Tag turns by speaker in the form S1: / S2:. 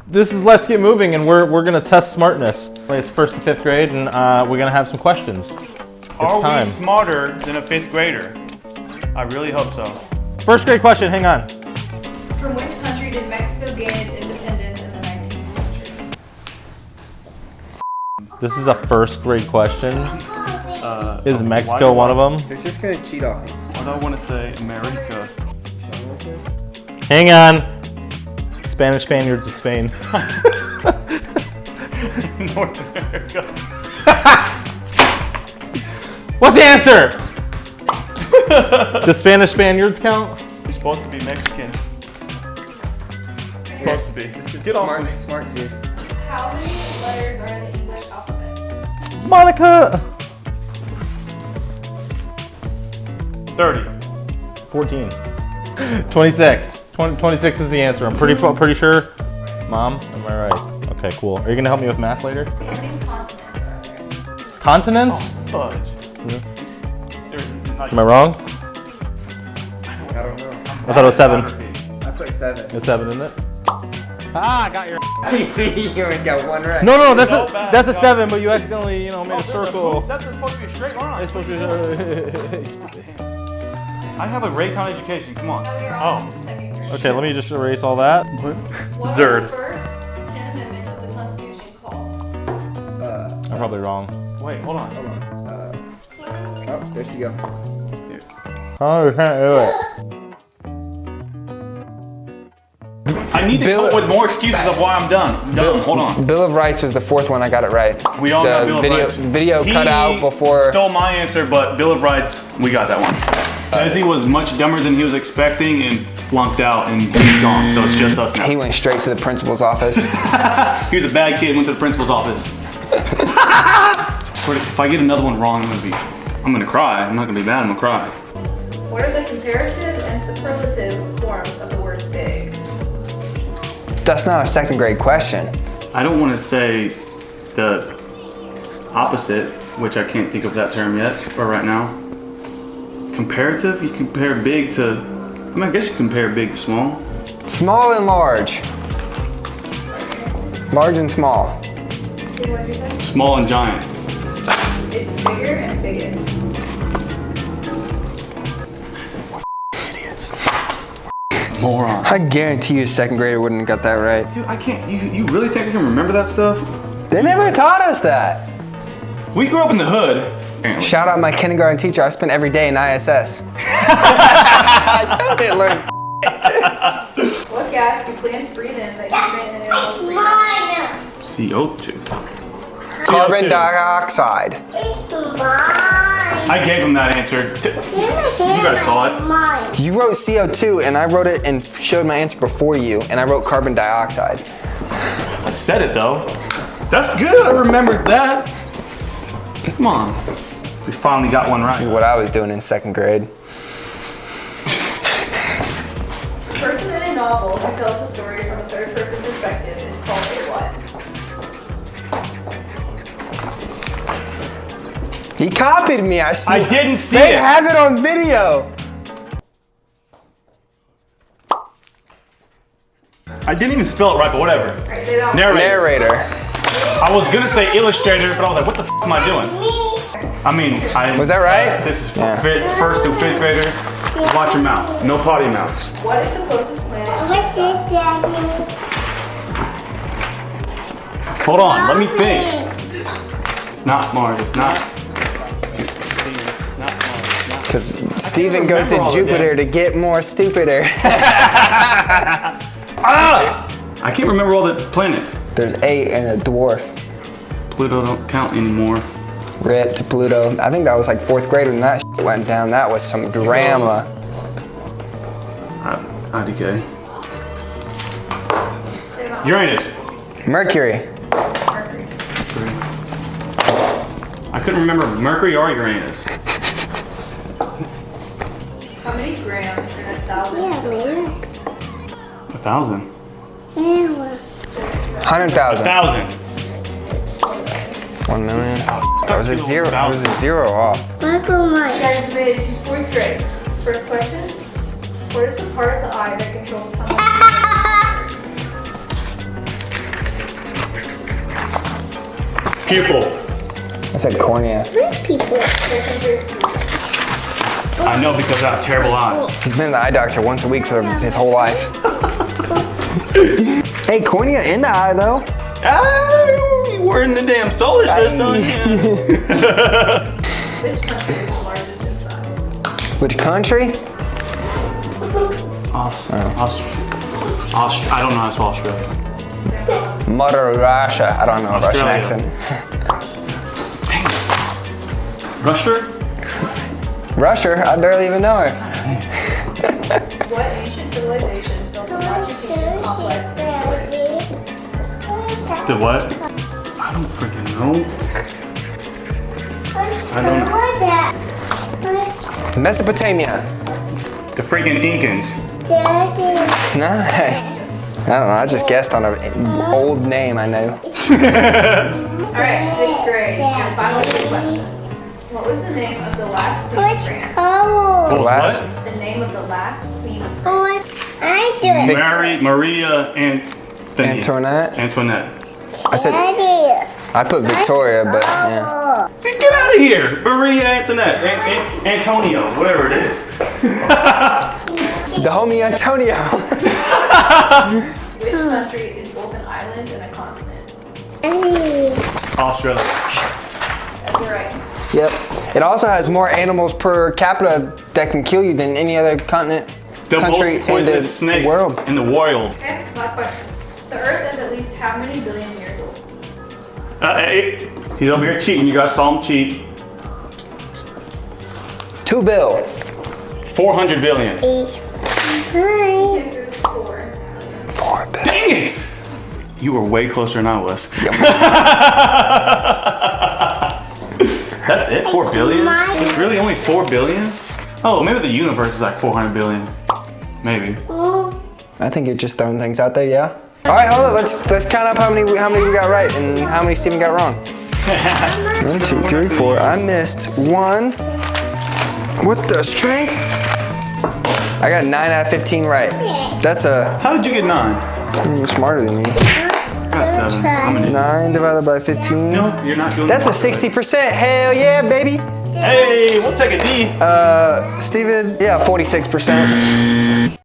S1: This is Let's Get Moving, and we're gonna test smartness. It's 1st to 5th grade, and we're gonna have some questions.
S2: Are we smarter than a 5th grader? I really hope so.
S1: 1st grade question, hang on.
S3: From which country did Mexico gain its independence in the 19th century?
S1: This is a 1st grade question. Is Mexico one of them?
S4: They're just gonna cheat off me.
S2: Why do I want to say America?
S1: Hang on. Spanish Spaniards of Spain.
S2: North America.
S1: What's the answer? Does Spanish Spaniards count?
S2: You're supposed to be Mexican. You're supposed to be.
S4: This is
S2: Get
S4: smart,
S2: off me.
S4: smart gist.
S3: How many letters are in the English alphabet?
S1: Monica.
S2: 30.
S1: 14. 26. 26 is the answer. I'm pretty sure. Mom, am I right? Okay, cool. Are you gonna help me with math later?
S3: How many continents are there?
S1: Continents?
S2: Fudge. There's not.
S1: Am I wrong?
S4: I don't know.
S1: I thought it was 7.
S4: I put 7.
S1: It's 7, isn't it? Ah, I got your.
S4: You only got one right.
S1: No, that's
S2: So
S1: a
S2: bad.
S1: that's a 7, but you accidentally, made a
S2: There's
S1: circle.
S2: That's supposed to be a straight line.
S1: It's supposed to be.
S2: I have a Raytown education. Come on.
S3: No, you're
S2: Oh.
S3: on to the 2nd grade.
S1: Okay, let me just erase all that.
S3: What
S2: Zerd.
S3: are the first 10 amendments of the Constitution called?
S1: I'm probably wrong.
S2: Wait, hold on.
S4: Hold on. Oh, there she go.
S1: Oh, you can't do it.
S2: I need to come up with more excuses of why I'm done. I'm done. Hold on.
S5: Bill of Rights was the 4th one I got it right.
S2: We all got Bill of Rights.
S5: Video
S2: He
S5: cut out before.
S2: stole my answer, but Bill of Rights, we got that one. Ezzy was much dumber than he was expecting and flunked out, and he's gone. So it's just us now.
S5: He went straight to the principal's office.
S2: He was a bad kid, went to the principal's office. If I get another one wrong, I'm gonna cry. I'm not gonna be mad, I'm gonna cry.
S3: What are the comparative and superlative forms of the word big?
S5: That's not a 2nd grade question.
S2: I don't want to say the opposite, which I can't think of that term yet, or right now. Comparative? You compare big to, I guess you compare big to small.
S5: Small and large. Large and small.
S3: Okay, what did you say?
S2: Small and giant.
S3: It's bigger and biggest.
S2: Moron.
S5: I guarantee you a 2nd grader wouldn't have got that right.
S2: Dude, I can't, you really think I can remember that stuff?
S5: They never taught us that.
S2: We grew up in the hood.
S5: Shout out my kindergarten teacher. I spent every day in ISS. I didn't learn.
S3: What gas do plants breathe in that human animals breathe in?
S2: CO2.
S5: Carbon dioxide.
S2: I gave him that answer. You guys saw it.
S5: You wrote CO2 and I wrote it and showed my answer before you, and I wrote carbon dioxide.
S2: I said it though. That's good, I remembered that. Come on. We finally got one
S5: This is
S2: right.
S5: what I was doing in 2nd grade.
S3: The person in a novel who tells a story from a third-person perspective is called a what?
S5: He copied me. I see.
S2: I didn't see
S5: They
S2: it.
S5: have it on video.
S2: I didn't even spell it right, but whatever.
S3: All right, say it out.
S2: Narrator.
S5: Narrator.
S2: I was gonna say illustrator, but I was like, what the f am I doing? I mean,
S5: Was that right?
S2: This is for
S5: Yeah.
S2: 1st through 5th graders. Watch your mouth. No potty mouth.
S3: What is the closest planet to the sun?
S2: Hold on, let me think. It's not Mars, it's not.
S5: Because Steven goes to
S2: remember all of
S5: Jupiter
S2: that.
S5: to get more stupider.
S2: Ah! I can't remember all the planets.
S5: There's 8 and a dwarf.
S2: Pluto don't count anymore.
S5: Rip to Pluto. I think that was like 4th grade when that went down. That was some drama.
S2: IDK.
S3: Say it out.
S2: Uranus.
S5: Mercury.
S3: Mercury.
S2: I couldn't remember Mercury or Uranus.
S3: How many grams in 1,000 kilograms?
S2: 1,000.
S5: 100,000.
S2: 1,000.
S5: 1 million. That was a zero. That was a zero off.
S3: You guys made it to 4th grade. First question. What is the part of the eye that controls how much
S2: Pupil.
S5: I said cornea.
S3: People.
S2: I know because I have terrible eyes.
S5: He's been to the eye doctor once a week for his whole life. Hey, cornea in the eye though.
S2: Ah, we're in the damn solar system.
S3: Which country is the largest in size?
S5: Which country?
S2: I don't know how to spell Australia.
S5: Mother Russia. I don't know a Russian
S2: Australia.
S5: accent.
S2: Russia?
S5: Russia? I barely even know her.
S3: What ancient civilization built the Machu Picchu complex in Peru?
S2: The what? I don't freaking know. I don't know.
S5: Mesopotamia.
S2: The freaking Incans.
S5: Nice. I don't know. I just guessed on an old name I know.
S3: Alright, 5th grade. And final question. What was the name of the last queen of France?
S2: What was
S5: Last-
S2: what?
S3: The name of the last queen of France.
S2: Maria
S5: Antoinette.
S2: Antoinette.
S5: I said I put Victoria, but yeah.
S2: Get out of here! Maria Antoinette. Antonio, whatever it is.
S5: The homie Antonio.
S3: Which country is both an island and a continent?
S2: Australia.
S3: That's right.
S5: Yep. It also has more animals per capita that can kill you than any other continent,
S2: The
S5: country
S2: most
S5: in
S2: poisonous
S5: the
S2: snakes
S5: world.
S2: in the world.
S3: Okay, last question. The Earth is at least how many billion years old?
S2: Hey, he's over here cheating. You guys saw him cheat.
S5: 2 bill.
S2: 400 billion.
S3: The answer is 4 billion.
S5: 4 bill.
S2: Dang it! You were way closer than I was. That's it? 4 billion? It's really only 4 billion? Oh, maybe the universe is like 400 billion. Maybe.
S5: I think you're just throwing things out there, yeah. All right, hold on. Let's count up how many we got right and how many Steven got wrong. 1, 2, 3, 4. I missed 1. What the strength? I got 9 out of 15 right. That's
S2: How did you get 9?
S5: you're smarter than me.
S2: I got 7. I'm an idiot.
S5: 9 divided by 15.
S2: No, you're not doing
S5: That's a
S2: the math right.
S5: 60%. Hell yeah, baby.
S2: Hey, we'll take a D.
S5: Steven, yeah, 46%.